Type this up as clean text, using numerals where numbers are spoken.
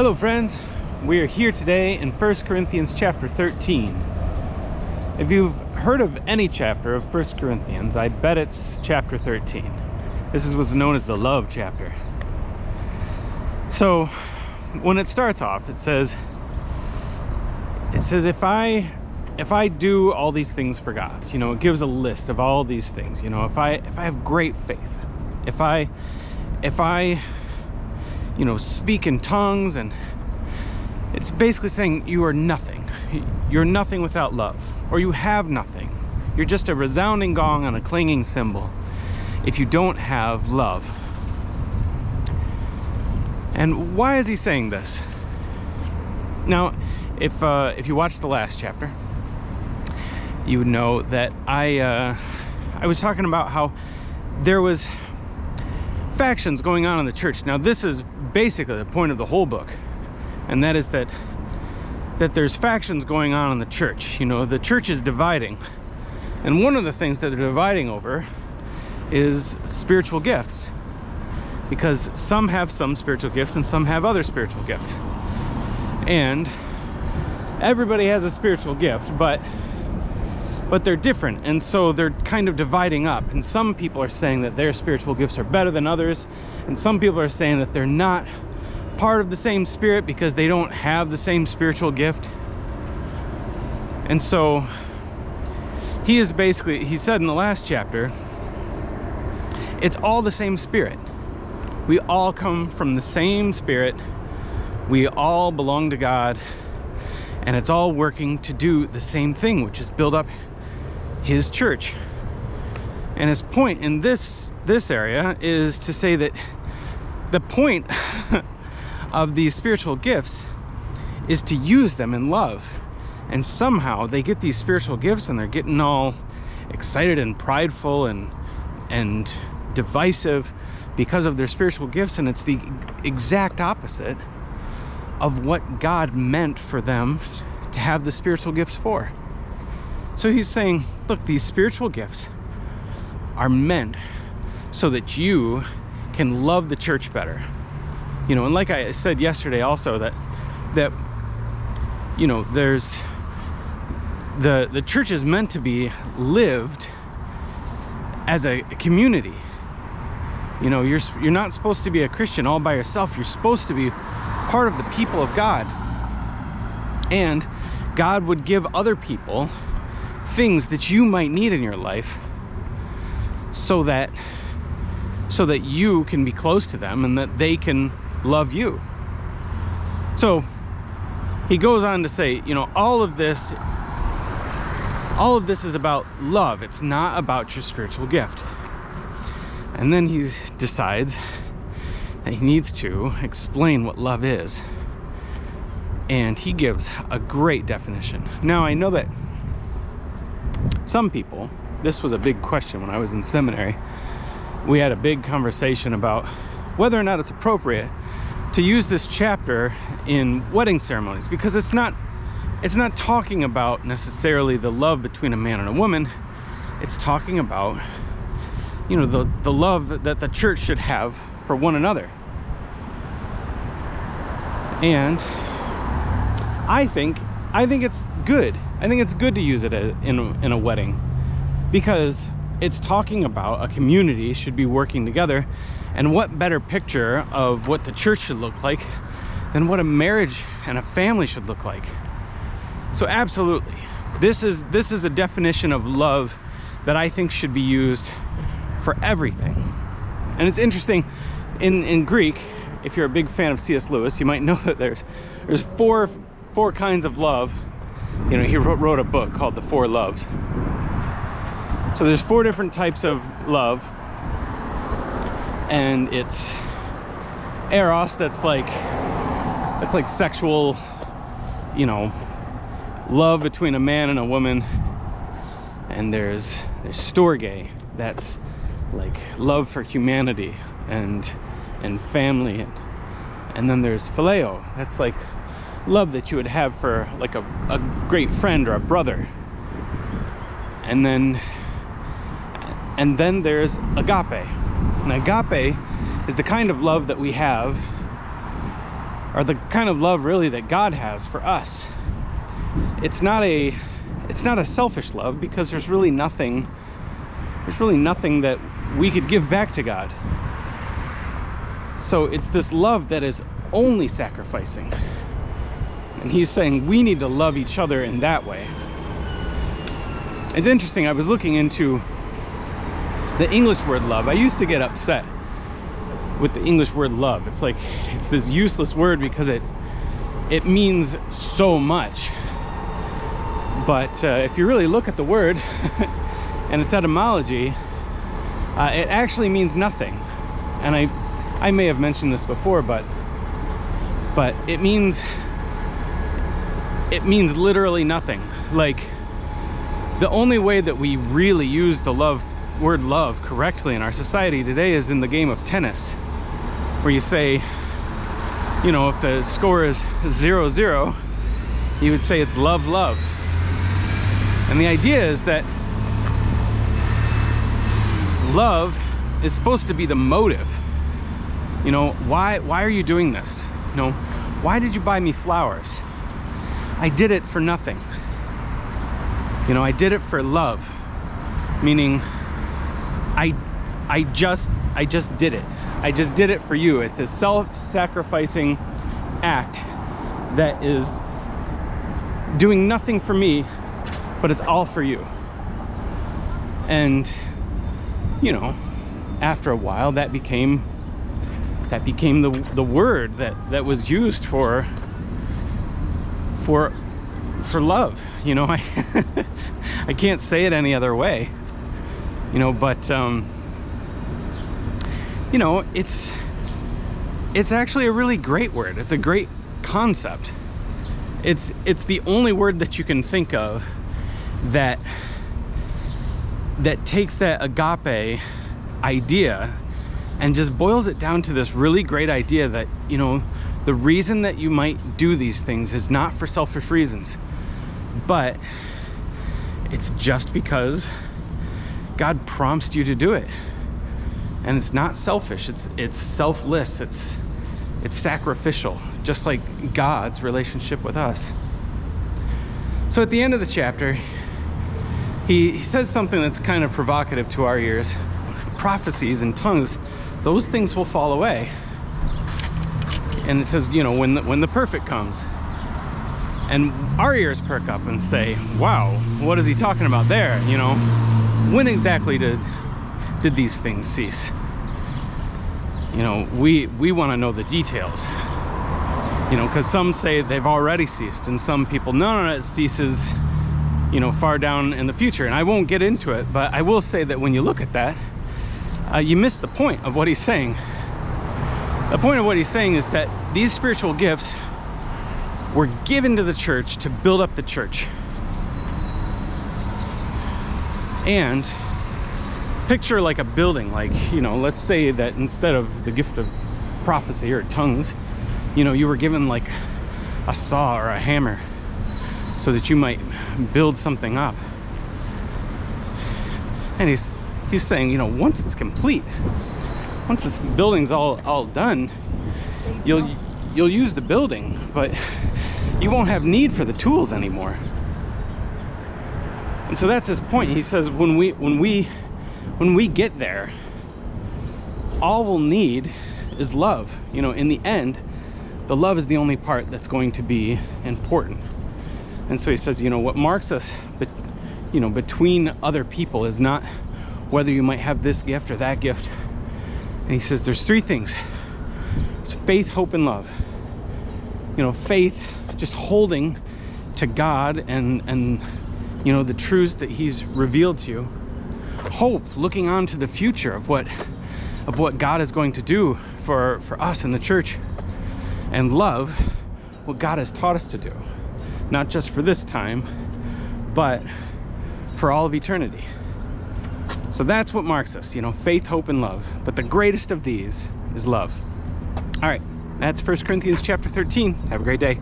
Hello friends, we are here today in 1 Corinthians chapter 13. If you've heard of any chapter of 1 Corinthians, I bet it's chapter 13. This is what's known as the love chapter. So when it starts off, it says if I do all these things for God, it gives a list of all these things. If I have great faith, if I speak in tongues, and it's basically saying you are nothing. You're nothing without love, or you have nothing. You're just a resounding gong on a clanging cymbal if you don't have love. And why is he saying this? Now, if you watched the last chapter, you would know that I was talking about how there was factions going on in the church. Now, this is basically the point of the whole book, and that is that there's factions going on in the church. The church is dividing, and one of the things that they're dividing over is spiritual gifts, because some have some spiritual gifts and some have other spiritual gifts, and everybody has a spiritual gift, but they're different, and so they're kind of dividing up. And some people are saying that their spiritual gifts are better than others, and some people are saying that they're not part of the same spirit because they don't have the same spiritual gift. And so he said in the last chapter, it's all the same spirit. We all come from the same spirit. We all belong to God, and it's all working to do the same thing, which is build up his church. And his point in this area is to say that the point of these spiritual gifts is to use them in love. And somehow they get these spiritual gifts and they're getting all excited and prideful and divisive because of their spiritual gifts, and it's the exact opposite of what God meant for them to have the spiritual gifts for. So he's saying, look, these spiritual gifts are meant so that you can love the church better. And like I said yesterday also, that there's the church is meant to be lived as a community. You're not supposed to be a Christian all by yourself. You're supposed to be part of the people of God. And God would give other people things that you might need in your life so that you can be close to them and that they can love you. So he goes on to say, all of this is about love. It's not about your spiritual gift. And then he decides that he needs to explain what love is. And he gives a great definition. Now, I know that some people, this was a big question when I was in seminary. We had a big conversation about whether or not it's appropriate to use this chapter in wedding ceremonies, because it's not talking about necessarily the love between a man and a woman. It's talking about the love that the church should have for one another. And I think it's good. I think it's good to use it in a wedding, because it's talking about a community should be working together. And what better picture of what the church should look like than what a marriage and a family should look like? So absolutely, this is a definition of love that I think should be used for everything. And it's interesting, in Greek, if you're a big fan of C.S. Lewis, you might know that there's four kinds of love. He wrote a book called The Four Loves. So there's 4 different types of love, and it's eros, that's like sexual, love between a man and a woman. And there's storge, that's like love for humanity and family, and then there's phileo, that's like love that you would have for like a great friend or a brother. And then there's agape. And agape is the kind of love that we have or the kind of love really that God has for us. It's not a selfish love, because there's really nothing that we could give back to God. So it's this love that is only sacrificing. And he's saying we need to love each other in that way. It's interesting, I was looking into the English word love. I used to get upset with the English word love. It's like, it's this useless word because it means so much. But if you really look at the word and its etymology, it actually means nothing. And I may have mentioned this before, but it means literally nothing. Like, the only way that we really use the word love correctly in our society today is in the game of tennis, where you say, you know, if the score is 0-0, you would say it's love, love. And the idea is that love is supposed to be the motive. You know, why are you doing this? You know, why did you buy me flowers? I did it for nothing. You know, I did it for love. Meaning, I just did it. I just did it for you. It's a self-sacrificing act that is doing nothing for me, but it's all for you. And, you know, after a while, that became the word that was used for love. You know, I can't say it any other way. You know, but you know, it's actually a really great word. It's a great concept. It's the only word that you can think of that takes that agape idea and just boils it down to this really great idea that, you know, the reason that you might do these things is not for selfish reasons, but it's just because God prompts you to do it. And it's not selfish, it's selfless, it's sacrificial, just like God's relationship with us. So at the end of the chapter, he says something that's kind of provocative to our ears. Prophecies and tongues, those things will fall away. And it says, you know, when the perfect comes. And our ears perk up and say, wow, what is he talking about there? You know, when exactly did these things cease? You know, we want to know the details. You know, because some say they've already ceased, and some people, no, it ceases, you know, far down in the future. And I won't get into it, but I will say that when you look at that, you miss the point of what he's saying. The point of what he's saying is that these spiritual gifts were given to the church to build up the church. And picture like a building, like, you know, let's say that instead of the gift of prophecy or tongues, you know, you were given like a saw or a hammer so that you might build something up. And he's saying, you know, once it's complete, once this building's all done, you'll use the building, but you won't have need for the tools anymore. And so that's his point. He says when we get there, all we'll need is love. You know, in the end, the love is the only part that's going to be important. And so he says, you know, what marks us, you know, between other people is not whether you might have this gift or that gift. And he says there's three things: it's faith, hope, and love. You know, faith, just holding to God and you know, the truths that he's revealed to you. Hope, looking on to the future of what God is going to do for us in the church. And love, what God has taught us to do, not just for this time, but for all of eternity. So that's what marks us, you know, faith, hope, and love. But the greatest of these is love. All right, that's 1 Corinthians chapter 13. Have a great day.